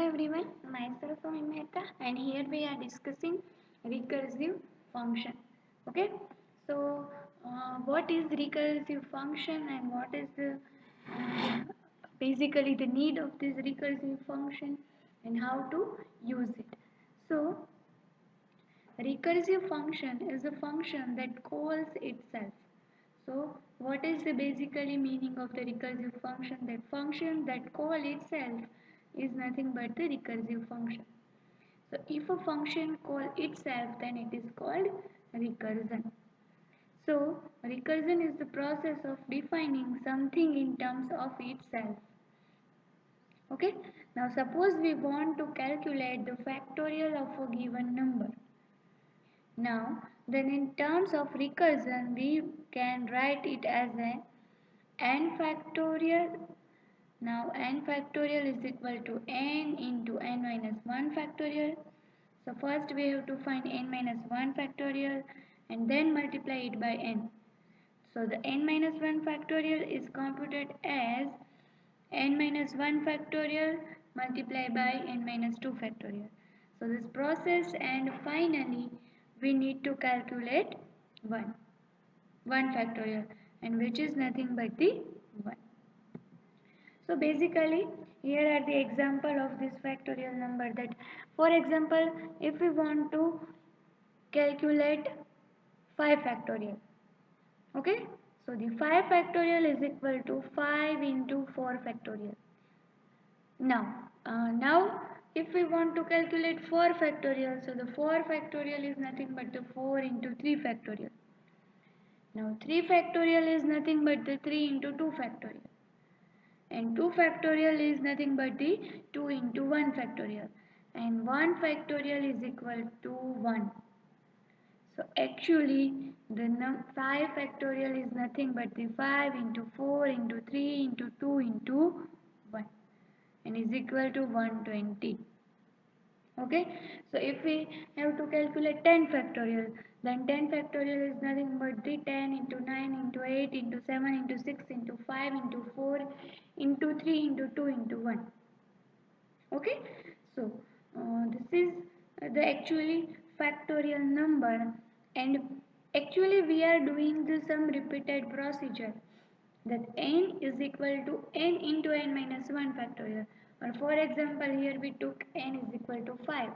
everyone, myself Ami Mehta, and here we are discussing recursive function. Okay, so what is recursive function and what is the uh, basically the need of this recursive function and how to use it. So recursive function is a function that calls itself. So what is the basically meaning of the recursive function? That function that call itself is nothing but the recursive function. So if a function call itself, then it is called recursion. So recursion is the process of defining something in terms of itself. Okay. Now suppose we want to calculate the factorial of a given number. Now, then in terms of recursion, we can write it as a n factorial. Now, n factorial is equal to n into n minus 1 factorial. So, first we have to find n minus 1 factorial and then multiply it by n. So, the n minus 1 factorial is computed as n minus 1 factorial multiplied by n minus 2 factorial. So this process, and finally we need to calculate 1 factorial, and which is nothing but the 1. So basically here are the example of this factorial number. That for example, if we want to calculate 5 factorial, okay, so the 5 factorial is equal to 5 into 4 factorial. Now if we want to calculate 4 factorial, so the 4 factorial is nothing but the 4 into 3 factorial. Now 3 factorial is nothing but the 3 into 2 factorial. And 2 factorial is nothing but the 2 into 1 factorial. And 1 factorial is equal to 1. So actually the 5 factorial is nothing but the 5 into 4 into 3 into 2 into 1. And is equal to 120. Okay, so if we have to calculate 10 factorial, then 10 factorial is nothing but the 10 into 9 into 8 into 7 into 6 into 5 into 4 into 3 into 2 into 1. Okay, so this is the actually factorial number, and actually we are doing some repeated procedure, that n is equal to n into n minus 1 factorial. Or for example, here we took n is equal to 5.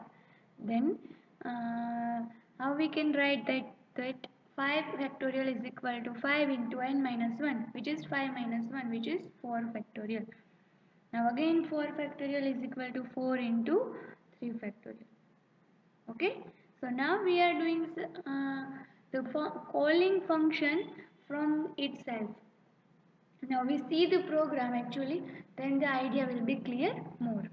Then how we can write that 5 factorial is equal to 5 into n minus 1, which is 5 minus 1, which is 4 factorial. Now again 4 factorial is equal to 4 into 3 factorial. Okay, so now we are doing the calling function from itself. Now we see the program actually, then the idea will be clear more.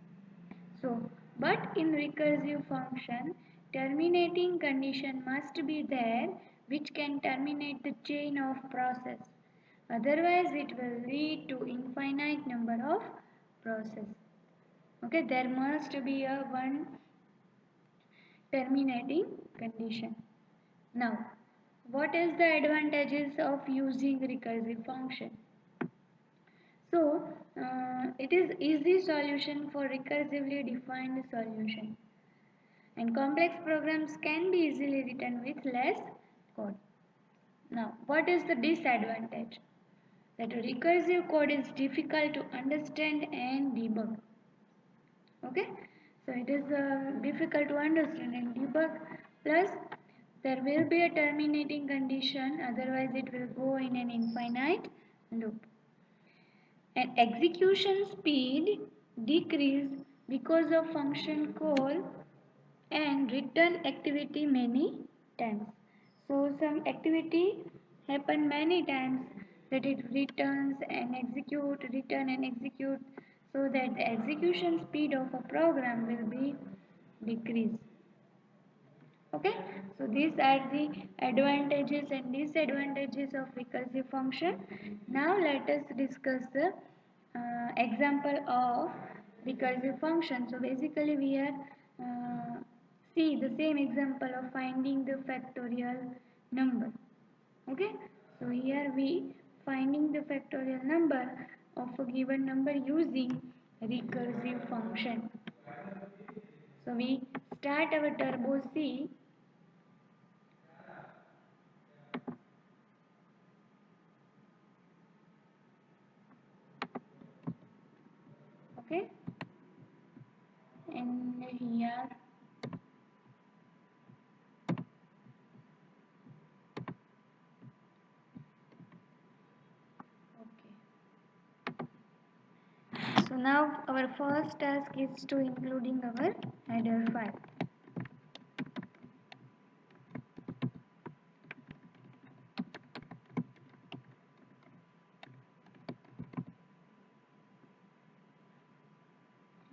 So, but in recursive function, terminating condition must be there which can terminate the chain of process. Otherwise, it will lead to infinite number of process. Okay, there must be a one terminating condition. Now, what is the advantages of using recursive function? So, it is easy solution for recursively defined solution, and complex programs can be easily written with less code. Now, what is the disadvantage? That recursive code is difficult to understand and debug. Okay, so it is difficult to understand and debug, plus there will be a terminating condition, otherwise it will go in an infinite loop. And execution speed decrease because of function call and return activity many times. So some activity happen many times, that it returns and execute, return and execute, so that the execution speed of a program will be decreased. Okay, so these are the advantages and disadvantages of recursive function. Now let us discuss the example of recursive function. So basically we are see the same example of finding the factorial number. Okay, so here we finding the factorial number of a given number using recursive function. So we start our turbo C. Okay, and here so now our first task is to including our header file.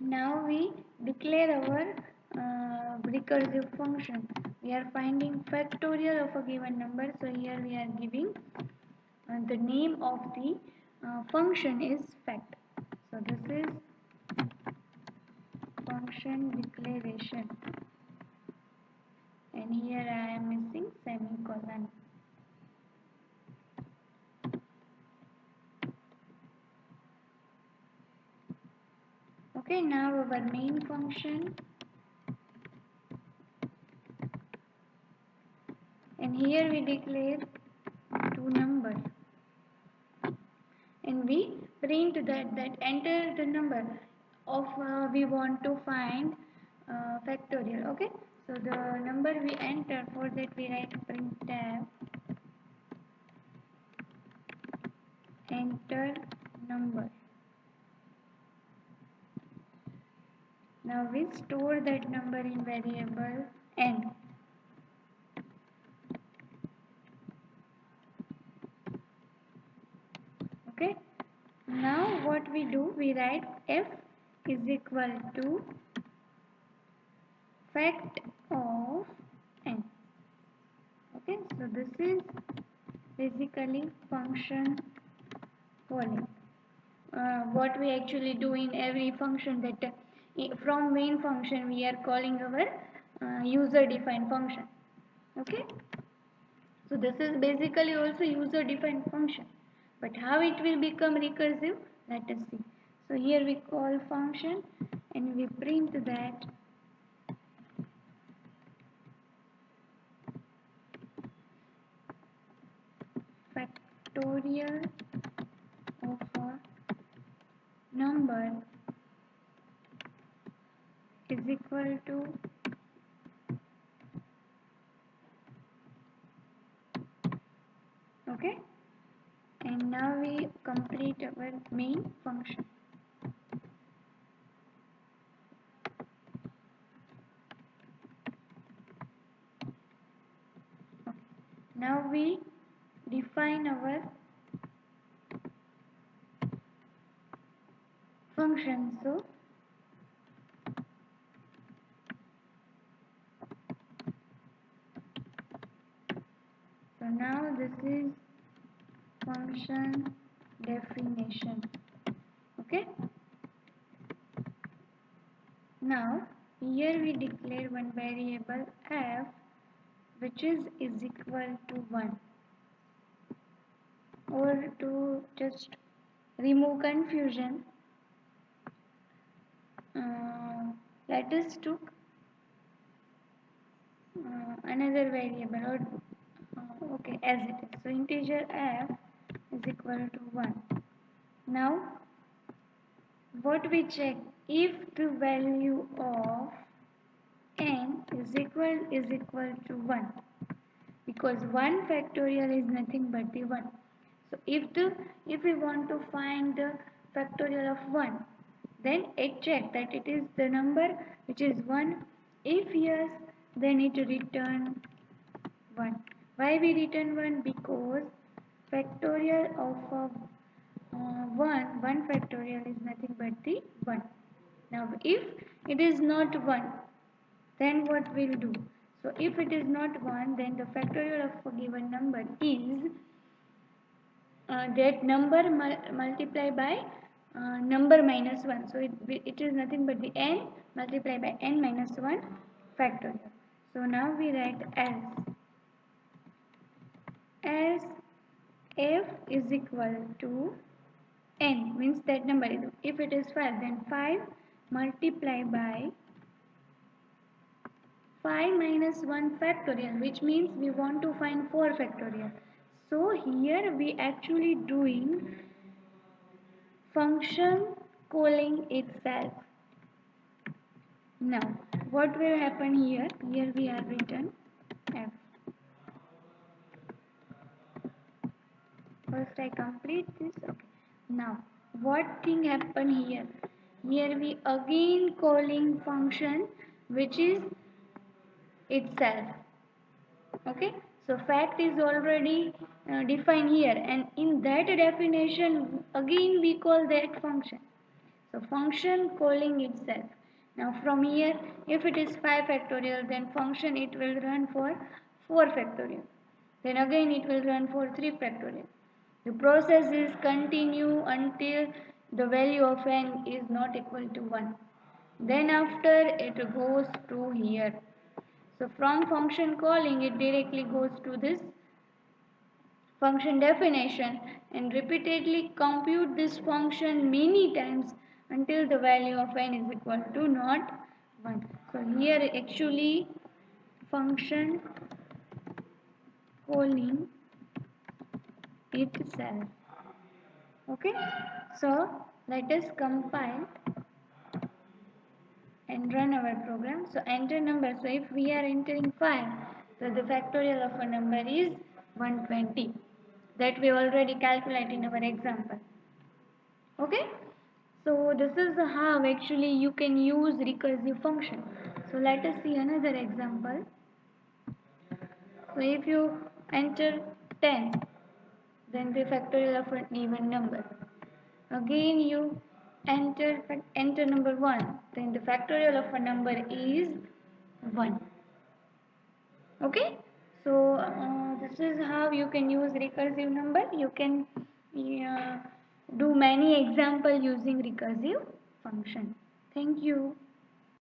Now we declare our recursive function. We are finding factorial of a given number. So here we are giving the name of the function is fact. So this is function declaration, and here I am missing semicolon. Okay, now our main function, and here we declare two numbers, and we print that enter the number of we want to find factorial. Okay, so the number we enter, for that we write printf enter number. Now we store that number in variable n. Okay, now what we do, we write f is equal to fact of n. Okay, so this is basically function calling. What we actually do in every function, that from main function we are calling our user defined function. Okay, so this is basically also user defined function, but how it will become recursive, let us see. So here we call function and we print that factorial of a number is equal to okay, and now we complete our main function. Okay. Now we define our function. So now this is function definition. Okay, now here we declare one variable f, which is equal to 1, or to just remove confusion, let us took another variable, or okay, as it is. So integer f is equal to 1. Now what we check, if the value of n is equal to 1, because 1 factorial is nothing but the 1. So if we want to find the factorial of 1, then it check that it is the number which is 1. If yes, then it return 1. Why we return 1? Because factorial of 1 factorial is nothing but the 1. Now if it is not 1, then what we'll do? So if it is not 1, then the factorial of a given number is that number multiplied by number minus 1. So it is nothing but the n multiplied by n minus 1 factorial. So now we write as f is equal to n, means that number is, if it is 5, then 5 multiplied by 5 minus 1 factorial, which means we want to find 4 factorial. So here we actually doing function calling itself. Now what will happen here? Here we have written f. First I complete this. Okay. Now what thing happen here? Here we again calling function which is itself. Okay, so fact is already defined here, and in that definition again we call that function. So function calling itself. Now from here, if it is 5 factorial, then function it will run for 4 factorial, then again it will run for 3 factorial. The process is continue until the value of n is not equal to 1. Then after it goes to here. So from function calling, it directly goes to this function definition and repeatedly compute this function many times until the value of n is equal to not 1. So here actually function calling itself. Okay, so let us compile and run our program. So enter number. So if we are entering 5, so the factorial of a number is 120. That we already calculate in our example. Okay. So this is how actually you can use recursive function. So let us see another example. So if you enter 10, then the factorial of an even number. Again you enter number 1, then the factorial of a number is 1. Okay, so this is how you can use recursive number. You can do many example using recursive function. Thank you.